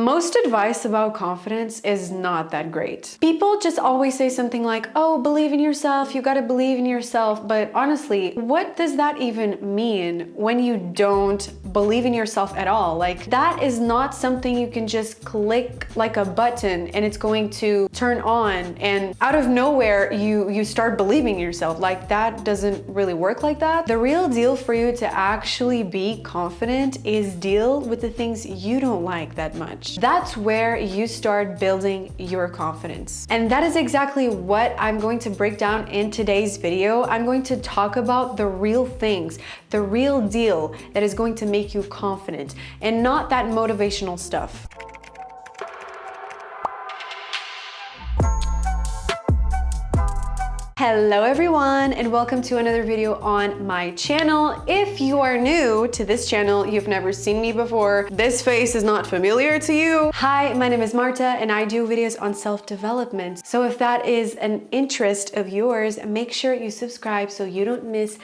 Most advice about confidence is not that great. People just always say something like, oh, believe in yourself, you gotta believe in yourself. But honestly, what does that even mean when you don't believe in yourself at all? Like, that is not something you can just click like a button and it's going to turn on and out of nowhere you start believing in yourself. Like, that doesn't really work like that. The real deal for you to actually be confident is deal with the things you don't like that much. That's where you start building your confidence. And that is exactly what I'm going to break down in today's video. I'm going to talk about the real things, the real deal that is going to make you confident and not that motivational stuff. Hello everyone, and welcome to another video on my channel. If you are new to this channel, you've never seen me before, this face is not familiar to you. Hi, my name is Marta and I do videos on self-development. So if that is an interest of yours, make sure you subscribe so you don't miss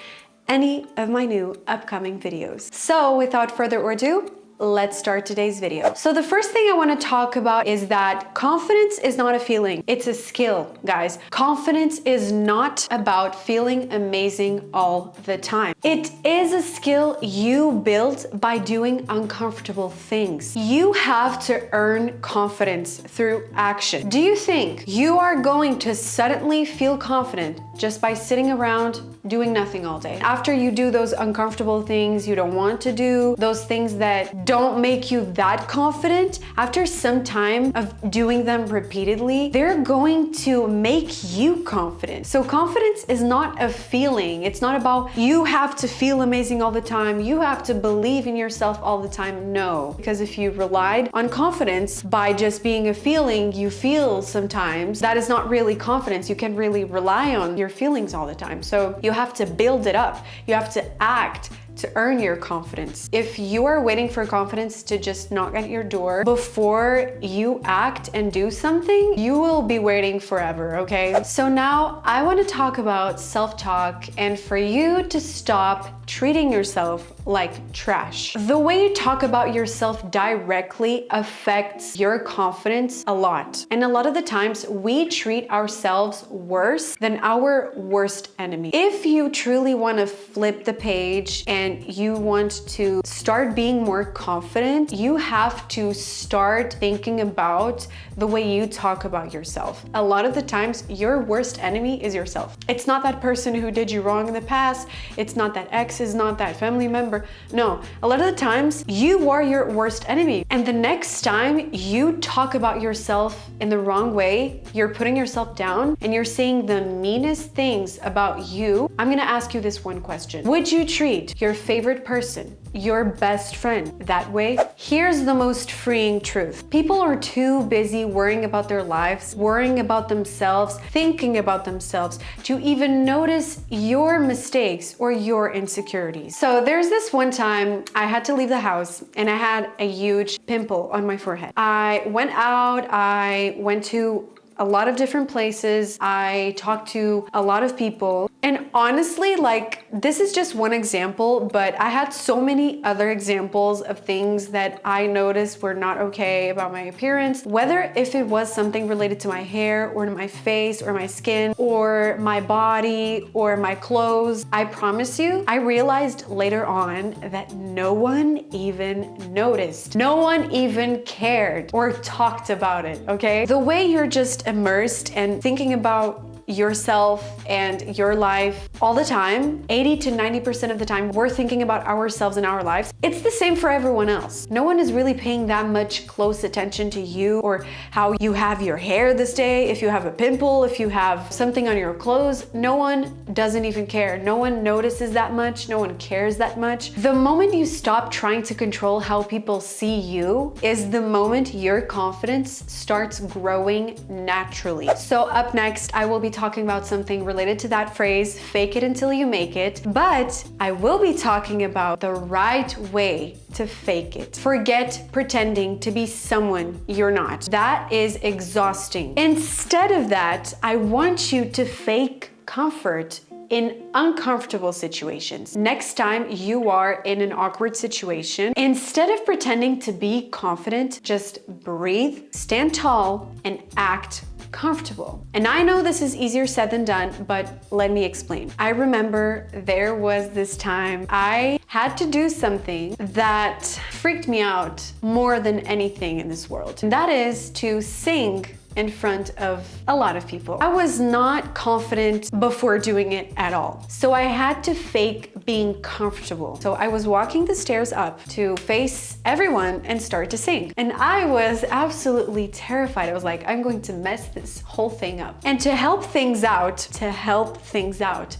any of my new upcoming videos. So without further ado, let's start today's video. So the first thing I want to talk about is that confidence is not a feeling, it's a skill, guys. Confidence is not about feeling amazing all the time. It is a skill you build by doing uncomfortable things. You have to earn confidence through action. Do you think you are going to suddenly feel confident just by sitting around doing nothing all day? After you do those uncomfortable things you don't want to do, those things that don't make you that confident, after some time of doing them repeatedly, they're going to make you confident. So confidence is not a feeling. It's not about you have to feel amazing all the time. You have to believe in yourself all the time. No, because if you relied on confidence by just being a feeling you feel sometimes, that is not really confidence. You can't really rely on your feelings all the time. So you have to build it up. You have to act to earn your confidence. If you are waiting for confidence to just knock at your door before you act and do something, you will be waiting forever, okay? So now I want to talk about self-talk and for you to stop treating yourself like trash. The way you talk about yourself directly affects your confidence a lot. And a lot of the times we treat ourselves worse than our worst enemy. If you truly want to flip the page and you want to start being more confident, you have to start thinking about the way you talk about yourself. A lot of the times your worst enemy is yourself. It's not that person who did you wrong in the past. It's not that ex, is not that family member. No, a lot of the times you are your worst enemy. And the next time you talk about yourself in the wrong way, you're putting yourself down and you're saying the meanest things about you, I'm gonna ask you this one question. Would you treat your favorite person, your best friend, that way? Here's the most freeing truth. People are too busy worrying about their lives, worrying about themselves, thinking about themselves, to even notice your mistakes or your insecurities. So there's this one time I had to leave the house and I had a huge pimple on my forehead. I went out, I went to a lot of different places. I talked to a lot of people. And honestly, like, this is just one example, but I had so many other examples of things that I noticed were not okay about my appearance, whether if it was something related to my hair or to my face or my skin or my body or my clothes. I promise you, I realized later on that no one even noticed. No one even cared or talked about it, okay? The way you're just immersed and thinking about yourself and your life all the time, 80 to 90% of the time, we're thinking about ourselves and our lives. It's the same for everyone else. No one is really paying that much close attention to you or how you have your hair this day, if you have a pimple, if you have something on your clothes. No one doesn't even care. No one notices that much. No one cares that much. The moment you stop trying to control how people see you is the moment your confidence starts growing naturally. So up next, I will be talking about something related to that phrase, fake it until you make it, but I will be talking about the right way to fake it. Forget pretending to be someone you're not. That is exhausting. Instead of that, I want you to fake comfort in uncomfortable situations. Next time you are in an awkward situation, instead of pretending to be confident, just breathe, stand tall, and act comfortable. And I know this is easier said than done, but let me explain. I remember there was this time I had to do something that freaked me out more than anything in this world. And that is to sing in front of a lot of people. I was not confident before doing it at all. So I had to fake being comfortable. So I was walking the stairs up to face everyone and start to sing. And I was absolutely terrified. I was like, I'm going to mess this whole thing up. And to help things out,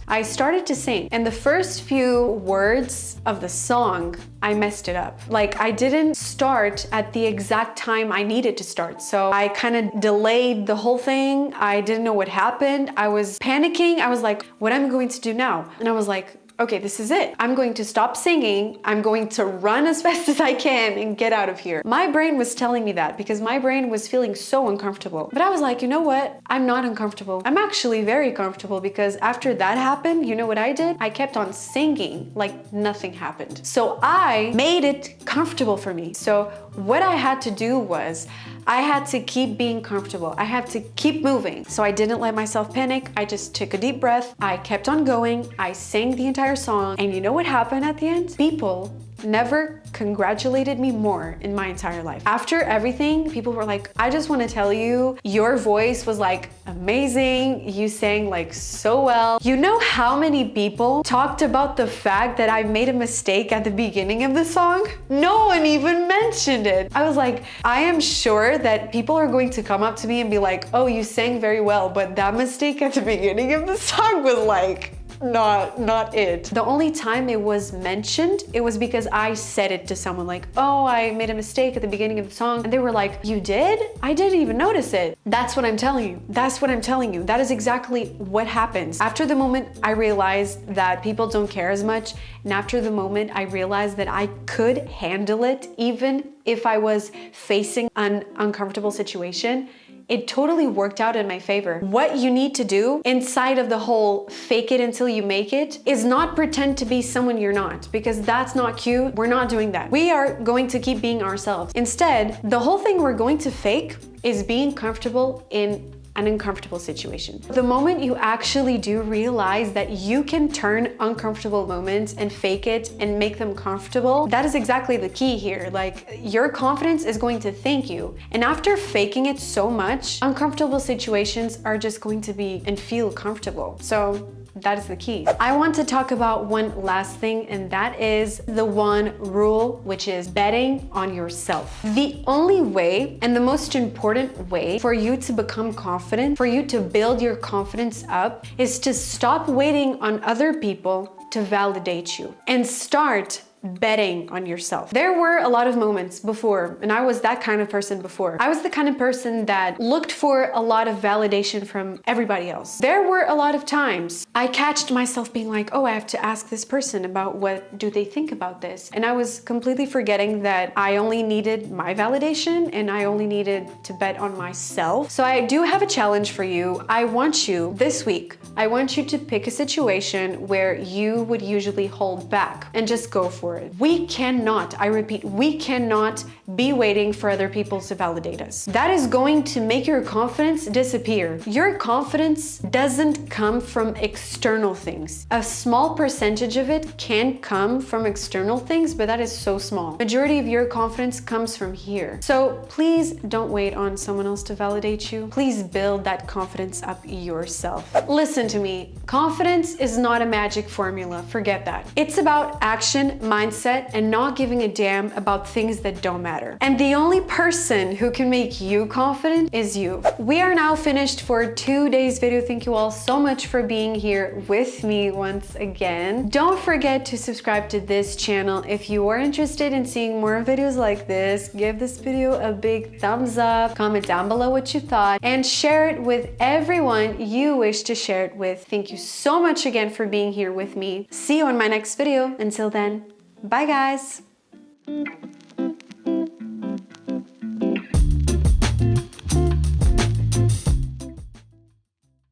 I started to sing. And the first few words of the song, I messed it up. Like, I didn't start at the exact time I needed to start. So I kind of delayed the whole thing. I didn't know what happened. I was panicking. I was like, what am I going to do now? And I was like, okay, this is it. I'm going to stop singing. I'm going to run as fast as I can and get out of here. My brain was telling me that because my brain was feeling so uncomfortable. But I was like, you know what? I'm not uncomfortable. I'm actually very comfortable because after that happened, you know what I did? I kept on singing like nothing happened. So I made it comfortable for me. So what I had to do was I had to keep being comfortable. I had to keep moving. So I didn't let myself panic. I just took a deep breath. I kept on going. I sang the entire song. And you know what happened at the end? People never congratulated me more in my entire life. After everything, people were like, I just want to tell you, your voice was like amazing. You sang like so well. You know how many people talked about the fact that I made a mistake at the beginning of the song? No one even mentioned it. I was like, I am sure that people are going to come up to me and be like, oh, you sang very well, but that mistake at the beginning of the song was like, not it. The only time it was mentioned, it was because I said it to someone like, oh, I made a mistake at the beginning of the song. And they were like, you did? I didn't even notice it. That's what I'm telling you. That's what I'm telling you. That is exactly what happens. After the moment I realized that people don't care as much, and after the moment I realized that I could handle it even if I was facing an uncomfortable situation, it totally worked out in my favor. What you need to do inside of the whole fake it until you make it is not pretend to be someone you're not, because that's not cute. We're not doing that. We are going to keep being ourselves. Instead, the whole thing we're going to fake is being comfortable in an uncomfortable situation. The moment you actually do realize that you can turn uncomfortable moments and fake it and make them comfortable, that is exactly the key here. Like, your confidence is going to thank you. And after faking it so much, uncomfortable situations are just going to be and feel comfortable. So that is the key. I want to talk about one last thing, and that is the one rule, which is betting on yourself. The only way and the most important way for you to become confident, for you to build your confidence up, is to stop waiting on other people to validate you and start betting on yourself. There were a lot of moments before, and I was that kind of person before. I was the kind of person that looked for a lot of validation from everybody else. There were a lot of times I catched myself being like, oh, I have to ask this person about what do they think about this. And I was completely forgetting that I only needed my validation and I only needed to bet on myself. So I do have a challenge for you. I want you this week, I want you to pick a situation where you would usually hold back and just go for it. We cannot, I repeat, we cannot be waiting for other people to validate us. That is going to make your confidence disappear. Your confidence doesn't come from external things. A small percentage of it can come from external things, but that is so small. Majority of your confidence comes from here. So please don't wait on someone else to validate you. Please build that confidence up yourself. Listen to me. Confidence is not a magic formula. Forget that. It's about action, mindset, and not giving a damn about things that don't matter. And the only person who can make you confident is you. We are now finished for today's video. Thank you all so much for being here with me once again. Don't forget to subscribe to this channel if you are interested in seeing more videos like this. Give this video a big thumbs up, comment down below what you thought, and share it with everyone you wish to share it with. Thank you so much again for being here with me. See you in my next video. Until then, bye guys.